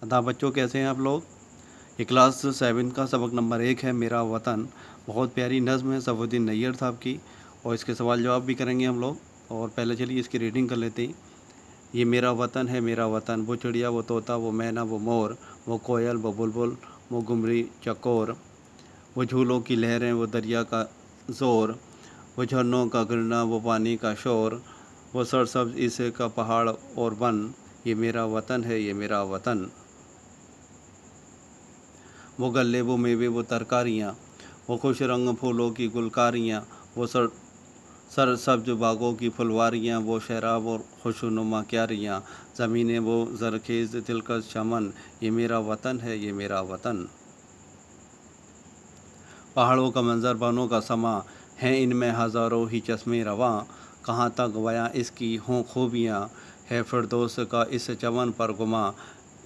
अदा बच्चों, कैसे हैं आप लोग। ये क्लास 7 का सबक नंबर 1 है, मेरा वतन। बहुत प्यारी नज़्म है सफुद्दीन नैयर साहब की, और इसके सवाल जवाब भी करेंगे हम लोग। और पहले चलिए इसकी रीडिंग कर लेते हैं। ये मेरा वतन है मेरा वतन, वो चिड़िया वो तोता वो मैना वो मोर, वो कोयल वो बुलबुल वो गुमरी चकोर, वो झूलों की लहरें वो दरिया का ज़ोर, वो झरनों का गिरना वो पानी का शोर, वो सरसब्ज़ इसे का पहाड़ और वन, ये मेरा वतन है ये मेरा वतन। वो गल्ले वो मेवे वो तरकारियाँ, वो खुश रंग फूलों की गुलकारियाँ, वो सरसब्ज बागों की फुलवारियाँ, वो शराब और खुशनुमा क्यारियाँ, ज़मीनें वो ज़रखेज़ तिलकस चमन, ये मेरा वतन है ये मेरा वतन। पहाड़ों का मंजर बनों का समा, हैं इनमें हज़ारों ही चश्मे रवां, कहाँ तक बयां इसकी हों खूबियाँ, है फिरदौस का इस चमन पर गुमा,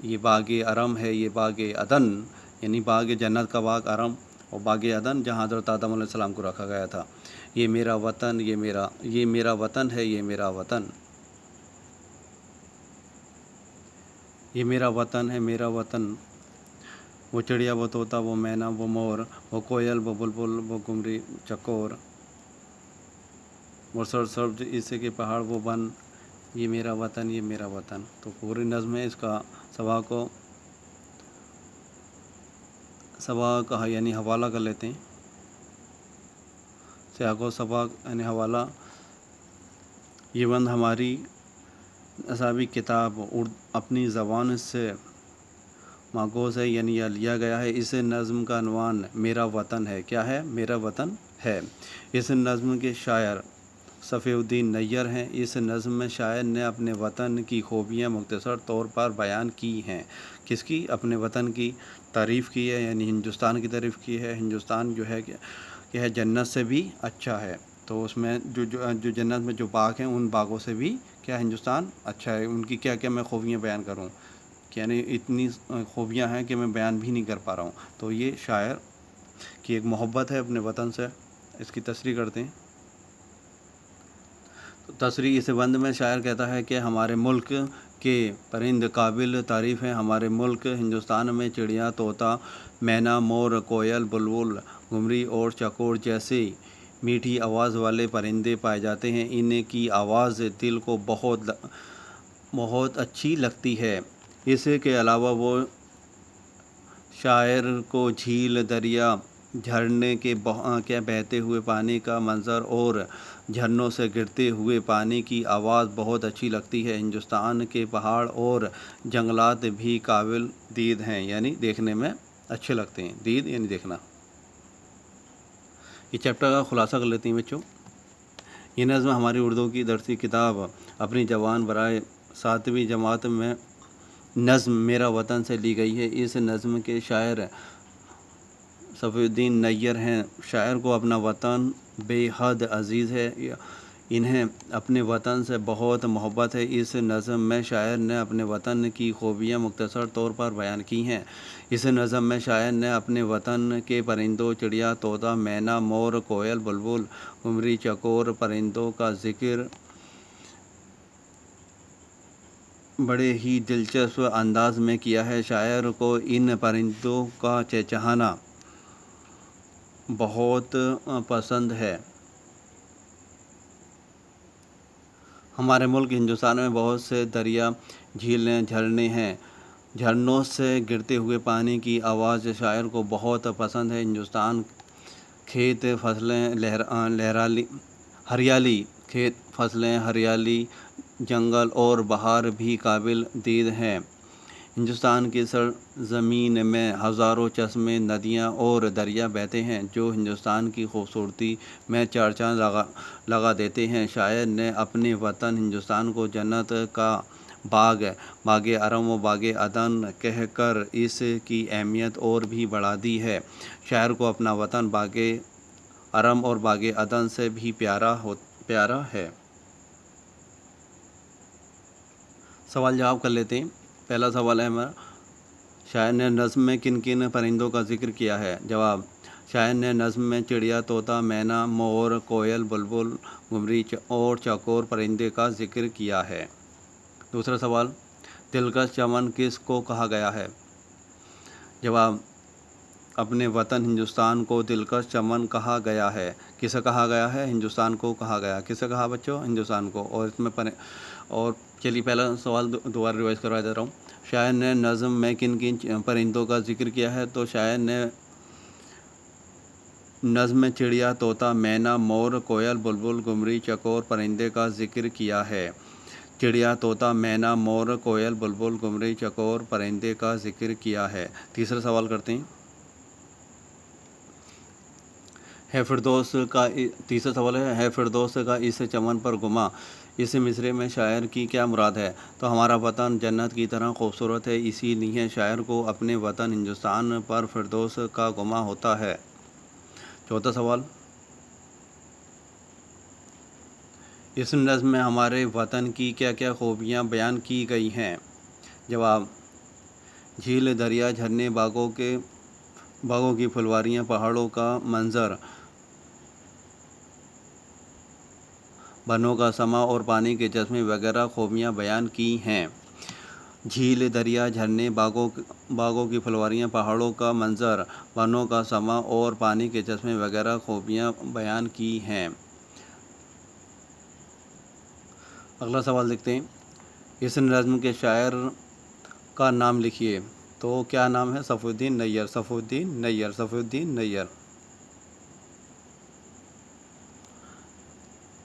ये बाग़ अरम है ये बाग़ अदन, यानी बाग़ जन्नत का बाग़ अरम और बाग़ अदन जहाँ हज़रत आदम अलैहिस्सलाम को रखा गया था। ये मेरा वतन ये मेरा वतन है ये मेरा वतन। ये मेरा वतन है मेरा वतन। वो चिड़िया वो तोता वो मैना वो मोर, वो कोयल वो बुलबुल वो गुमरी चकोर, वो सरसब्ज इसे के पहाड़ वो वन, ये मेरा वतन ये मेरा वतन। तो पूरी नज़्म है, इसका सबा का यानी हवाला कर लेते हैं। सियाको सबक यानी हवाला। ये बंद हमारी नसाबी किताब अपनी ज़बान से मागोज़ है, यानी यह लिया गया है। इस नज़्म का अनवान मेरा वतन है। क्या है? मेरा वतन है। इस नज़्म के शायर सफ़ीउद्दीन नैयर हैं। इस नज़्म में शायर ने अपने वतन की खूबियाँ मुख्तसर तौर पर बयान की हैं। किसकी? अपने वतन की तारीफ़ की है, यानी हिंदुस्तान की तारीफ़ की है। हिंदुस्तान जो है कि है जन्नत से भी अच्छा है। तो उसमें जो जन्नत में जो बाग हैं उन बागों से भी क्या हिंदुस्तान अच्छा है। उनकी क्या क्या मैं खूबियाँ बयान करूँ, यानी इतनी खूबियाँ हैं कि मैं बयान भी नहीं कर पा रहा हूँ। तो ये शायर की एक मोहब्बत है अपने वतन से। इसकी तशरीह करते हैं। तो तशरीह इस बंद में शायर कहता है कि हमारे मुल्क के परिंद काबिल तारीफ़ हैं। हमारे मुल्क हिंदुस्तान में चिड़िया तोता मैना मोर कोयल बुलबुल घुमरी और चकोर जैसे मीठी आवाज़ वाले परिंदे पाए जाते हैं। इनकी आवाज़ दिल को बहुत अच्छी लगती है। इसके अलावा वो शायर को झील दरिया झरने के बहते हुए पानी का मंज़र और झरनों से गिरते हुए पानी की आवाज़ बहुत अच्छी लगती है। हिंदुस्तान के पहाड़ और जंगलात भी काबिल दीद हैं, यानी देखने में अच्छे लगते हैं। दीद यानी देखना। ये चैप्टर का खुलासा कर लेते हैं बच्चों। ये नज़्म हमारी उर्दू की दरसी किताब अपनी जवान बराए 7वीं जमात में नज़्म मेरा वतन से ली गई है। इस नज़्म के शायर सफ़ीउद्दीन नैयर हैं। शायर को अपना वतन बेहद अज़ीज़ है। इन्हें अपने वतन से बहुत मोहब्बत है। इस नज़्म में शायर ने अपने वतन की खूबियाँ मुख्तसर तौर पर बयान की हैं। इस नज़्म में शायर ने अपने वतन के परिंदों चिड़िया तोता मैना मोर कोयल बुलबुल घुमरी चकोर परिंदों का ज़िक्र बड़े ही दिलचस्प अंदाज में किया है। शायर को इन परिंदों का चहचहाना बहुत पसंद है। हमारे मुल्क हिंदुस्तान में बहुत से दरिया झीलें झरने हैं। झरनों से गिरते हुए पानी की आवाज़ शायर को बहुत पसंद है। हिंदुस्तान खेत फसलें हरियाली खेत फसलें हरियाली जंगल और बहार भी काबिल दीद हैं। हिंदुस्तान की सरज़मीन में हज़ारों चश्मे नदियाँ और दरिया बहते हैं, जो हिंदुस्तान की खूबसूरती में चार चाँद लगा देते हैं। शायर ने अपने वतन हिंदुस्तान को जन्नत का बाग़ अरम व बाग़ अदन कहकर इसकी अहमियत और भी बढ़ा दी है। शायर को अपना वतन बाग़ अरम और बाग़ अदन से भी प्यारा है। सवाल जवाब कर लेते हैं। पहला सवाल है हमारा, शायर ने नज़्म में किन किन परिंदों का जिक्र किया है? जवाब, शायर ने नज़्म में चिड़िया तोता मैना मोर कोयल बुलबुल घुमरी और चकोर परिंदे का जिक्र किया है। दूसरा सवाल, دلکش چمن کس کو کہا گیا ہے؟ جواب، اپنے وطن ہندوستان کو دلکش چمن کہا گیا ہے۔ کسے کہا گیا ہے؟ ہندوستان کو کہا گیا۔ کسے کہا بچوں؟ ہندوستان کو۔ اور اس میں اور چلیے پہلا سوال دوبارہ ریوائز کروا دے رہا ہوں۔ شاعر نے نظم میں کن کن پرندوں کا ذکر کیا ہے؟ تو شاعر نے نظم میں چڑیا، طوطا، مینا، مور، کوئل، بلبل، گمری، چکور پرندے کا ذکر کیا ہے۔ چڑیا، طوطا، مینا، مور، کوئل، بلبل، گمری، چکور پرندے کا ذکر کیا ہے۔ تیسرا سوال کرتے ہیں۔ تیسرا سوال ہے فردوس کا اس چمن پر گما، اس مصرعے میں شاعر کی کیا مراد ہے؟ تو ہمارا وطن جنت کی طرح خوبصورت ہے، اسی لیے شاعر کو اپنے وطن ہندوستان پر فردوس کا گما ہوتا ہے۔ چوتھا سوال، اس نظم میں ہمارے وطن کی کیا کیا خوبیاں بیان کی گئی ہیں؟ جواب، جھیل، دریا، جھرنے، باغوں کی پھلواریاں، پہاڑوں کا منظر، بنوں کا سما اور پانی کے چشمے وغیرہ خوبیاں بیان کی ہیں۔ جھیل، دریا، جھرنے، باغوں کی پھلواریاں، پہاڑوں کا منظر، بنوں کا سما اور پانی کے چشمے وغیرہ خوبیاں بیان کی ہیں۔ اگلا سوال دیکھتے ہیں۔ اس نظم کے شاعر کا نام لکھیے۔ تو کیا نام ہے؟ صفی الدین نیّر۔ صفی الدین نیّر، صفی الدین نیّر۔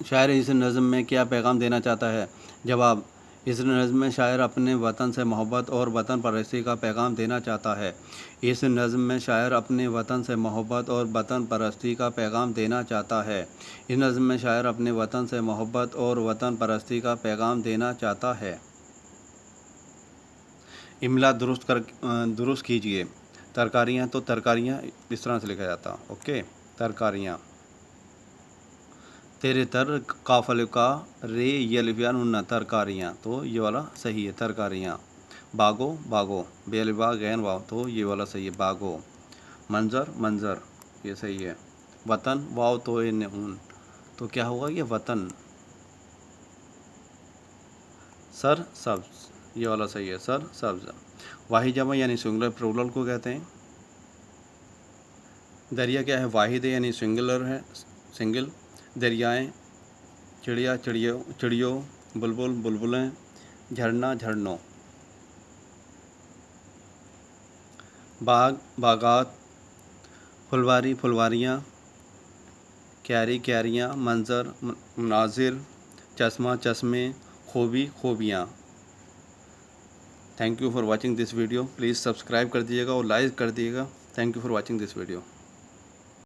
شاعر اس نظم میں کیا پیغام دینا چاہتا ہے؟ جواب، اس نظم میں شاعر اپنے وطن سے محبت اور وطن پرستی کا پیغام دینا چاہتا ہے۔ اس نظم میں شاعر اپنے وطن سے محبت اور وطن پرستی کا پیغام دینا چاہتا ہے۔ اس نظم میں شاعر اپنے وطن سے محبت اور وطن پرستی کا پیغام دینا چاہتا ہے۔ املا درست کیجیے۔ ترکاریاں، تو ترکاریاں اس طرح سے لکھا جاتا، اوکے۔ ترکاریاں، تیرے تر کاف الف کا، رے ی الف یا نون، ترکاریاں، تو یہ والا صحیح ہے، ترکاریاں۔ باغو، بے الف با غین واو، تو یہ والا صحیح ہے، باغو۔ منظر، یہ صحیح ہے۔ وطن، واو تو نون، تو کیا ہوگا یہ وطن۔ سر سبز، یہ والا صحیح ہے، سر سبز۔ واحد جمع یعنی سنگولر پلورل کو کہتے ہیں۔ دریا کیا ہے؟ واحد ہے یعنی سنگل۔ دریائیں، چڑیوں، بلبل، بلبلیں، جھرنا، جھرنوں۔ باغ، باغات، پھلواری، پھلواریاں، کیاری، کیاریاں، منظر، مناظر، چشمہ، چشمے، خوبی، خوبیاں۔ Thank you for watching this video. Please subscribe کر دیجیے گا اور لائک کر دیجیے گا۔ Thank you for watching this video.